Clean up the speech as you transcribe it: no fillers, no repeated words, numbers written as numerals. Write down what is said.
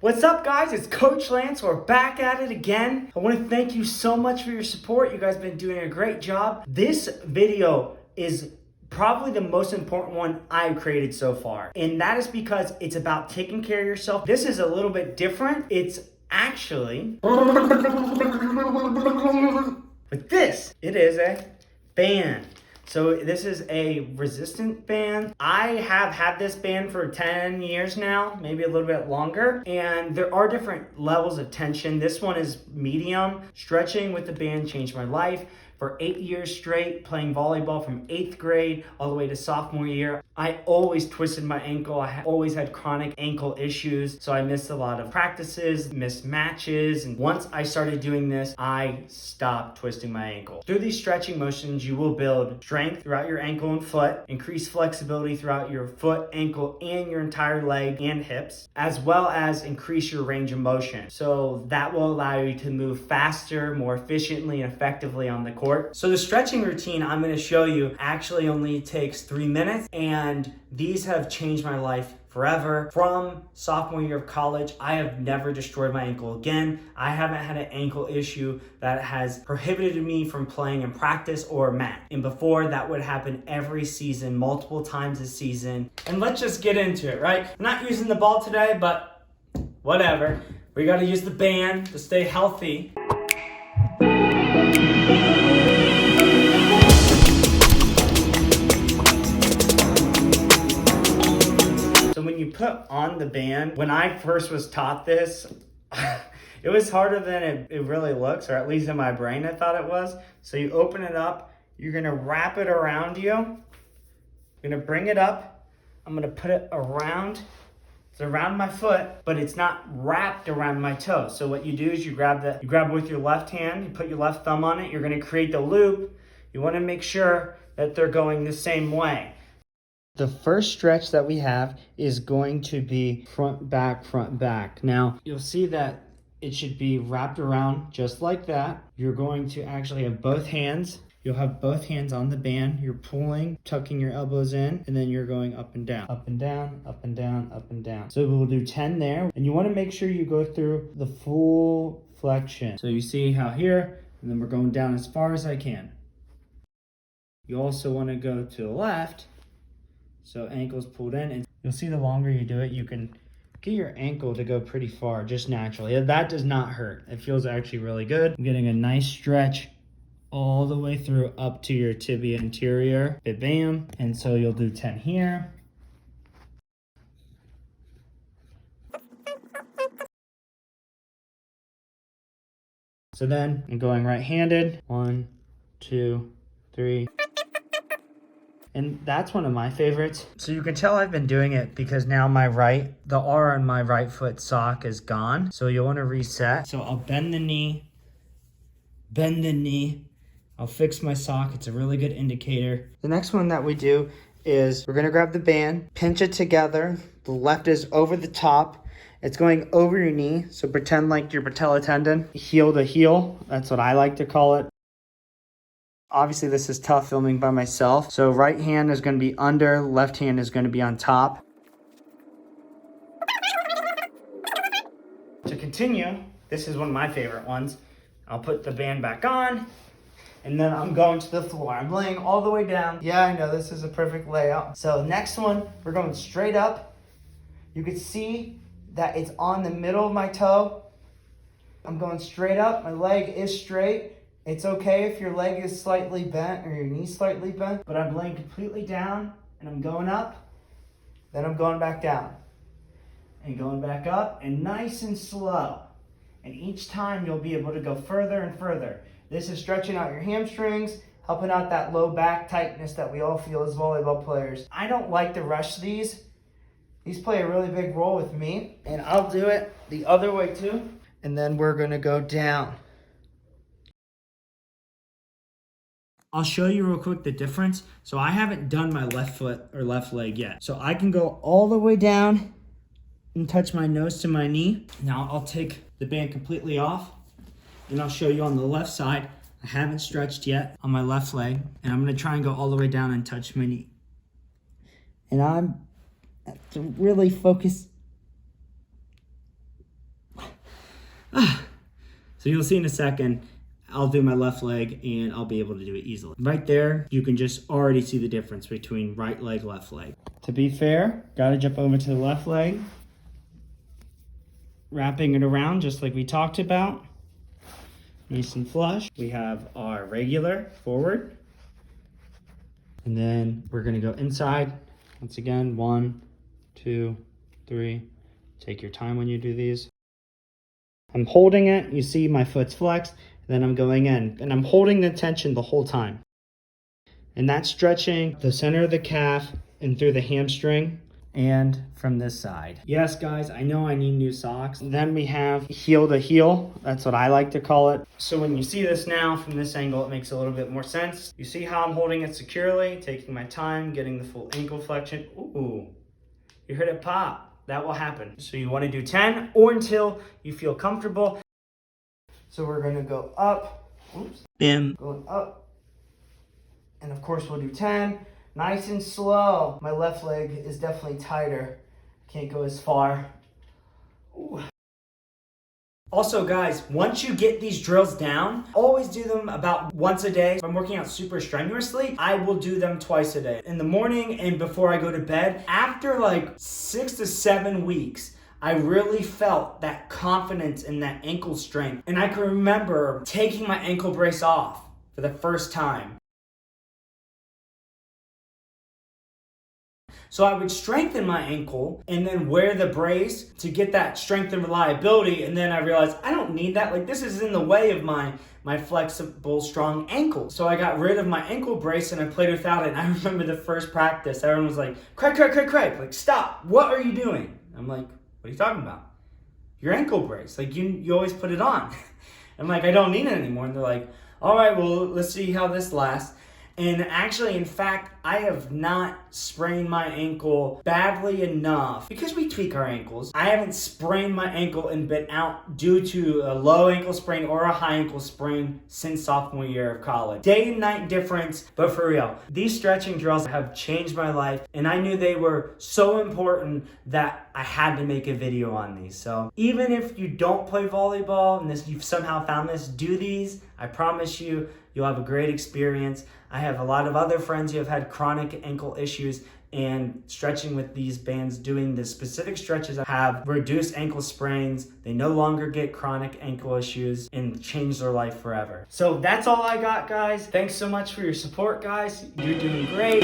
What's up, guys? It's Coach Lance. We're back at it again. I want to thank you so much for your support. You guys have been doing a great job. This video is probably the most important one I've created so far. And that is because it's about taking care of yourself. This is a little bit different. It's actually, with this, it is a band. So this is a resistant band. I have had this band for 10 years now, maybe a little bit longer. And there are different levels of tension. This one is medium. Stretching with the band changed my life. For 8 years straight, playing volleyball from 8th grade all the way to sophomore year, I always twisted my ankle. I always had chronic ankle issues. So I missed a lot of practices, missed matches. And once I started doing this, I stopped twisting my ankle. Through these stretching motions, you will build strength throughout your ankle and foot, increase flexibility throughout your foot, ankle, and your entire leg and hips, as well as increase your range of motion. So that will allow you to move faster, more efficiently, and effectively on the court. So the stretching routine I'm going to show you actually only takes 3 minutes, and these have changed my life forever. From sophomore year of college, I have never destroyed my ankle again. I haven't had an ankle issue that has prohibited me from playing in practice or mat. And before, that would happen every season, multiple times a season. And let's just get into it, right? I'm not using the ball today, but whatever. We got to use the band to stay healthy. When you put on the band, when I first was taught this, it was harder than it really looks, or at least in my brain I thought it was. So you open it up, you're gonna wrap it around you, you're gonna bring it up, I'm gonna put it around, it's around my foot, but it's not wrapped around my toe. So what you do is you grab with your left hand, you put your left thumb on it, you're gonna create the loop. You wanna make sure that they're going the same way. The first stretch that we have is going to be front, back, front, back. Now, you'll see that it should be wrapped around just like that. You're going to actually have both hands. You'll have both hands on the band. You're pulling, tucking your elbows in, and then you're going up and down, up and down, up and down, up and down. So we'll do 10 there. And you want to make sure you go through the full flexion. So you see how here, and then we're going down as far as I can. You also want to go to the left. So ankles pulled in, and you'll see the longer you do it, you can get your ankle to go pretty far just naturally. That does not hurt. It feels actually really good. I'm getting a nice stretch all the way through up to your tibia anterior. Bam. And so you'll do 10 here. So then I'm going right-handed. 1, 2, 3. And that's one of my favorites. So you can tell I've been doing it because now the R on my right foot sock is gone. So you'll want to reset. So I'll bend the knee. I'll fix my sock. It's a really good indicator. The next one that we do is we're gonna grab the band, pinch it together. The left is over the top. It's going over your knee. So pretend like your patella tendon, heel to heel. That's what I like to call it. Obviously, this is tough filming by myself. So right hand is going to be under, left hand is going to be on top. To continue, this is one of my favorite ones. I'll put the band back on, and then I'm going to the floor. I'm laying all the way down. Yeah, I know, this is a perfect layout. So next one, we're going straight up. You can see that it's on the middle of my toe. I'm going straight up. My leg is straight. It's okay if your leg is slightly bent or your knee slightly bent, but I'm laying completely down and I'm going up, then I'm going back down and going back up, and nice and slow. And each time you'll be able to go further and further. This is stretching out your hamstrings, helping out that low back tightness that we all feel as volleyball players. I don't like to rush these. These play a really big role with me, and I'll do it the other way too. And then we're gonna go down. I'll show you real quick the difference. So I haven't done my left foot or left leg yet. So I can go all the way down and touch my nose to my knee. Now I'll take the band completely off, and I'll show you on the left side. I haven't stretched yet on my left leg, and I'm gonna try and go all the way down and touch my knee. And I'm to really focus So you'll see in a second, I'll do my left leg and I'll be able to do it easily. Right there, you can just already see the difference between right leg, left leg. To be fair, gotta jump over to the left leg. Wrapping it around just like we talked about. Nice and flush. We have our regular forward. And then we're gonna go inside. Once again, 1, 2, 3. Take your time when you do these. I'm holding it, you see my foot's flexed, then I'm going in. And I'm holding the tension the whole time. And that's stretching the center of the calf and through the hamstring and from this side. Yes, guys, I know I need new socks. Then we have heel to heel. That's what I like to call it. So when you see this now from this angle, it makes a little bit more sense. You see how I'm holding it securely, taking my time, getting the full ankle flexion. Ooh, you heard it pop. That will happen. So you want to do 10 or until you feel comfortable. So we're going to go up. Oops. Bim. Going up. And of course we'll do 10. Nice and slow. My left leg is definitely tighter. Can't go as far. Ooh. Also guys, once you get these drills down, always do them about once a day. If I'm working out super strenuously, I will do them twice a day. In the morning and before I go to bed. After like 6 to 7 weeks, I really felt that confidence and that ankle strength. And I can remember taking my ankle brace off for the first time. So I would strengthen my ankle and then wear the brace to get that strength and reliability. And then I realized I don't need that. Like this is in the way of my flexible, strong ankle. So I got rid of my ankle brace and I played without it. And I remember the first practice, everyone was like, Craig, like stop, what are you doing? I'm like, what are you talking about? Your ankle brace, like you always put it on. I'm like, I don't need it anymore. And they're like, all right, well, let's see how this lasts. And actually, in fact, I have not sprained my ankle badly enough because we tweak our ankles. I haven't sprained my ankle and been out due to a low ankle sprain or a high ankle sprain since sophomore year of college. Day and night difference, but for real. These stretching drills have changed my life and I knew they were so important that I had to make a video on these. So even if you don't play volleyball and you've somehow found this, do these. I promise you, you'll have a great experience. I have a lot of other friends who have had chronic ankle issues and stretching with these bands, doing the specific stretches have reduced ankle sprains. They no longer get chronic ankle issues and change their life forever. So that's all I got, guys. Thanks so much for your support, guys. You're doing great.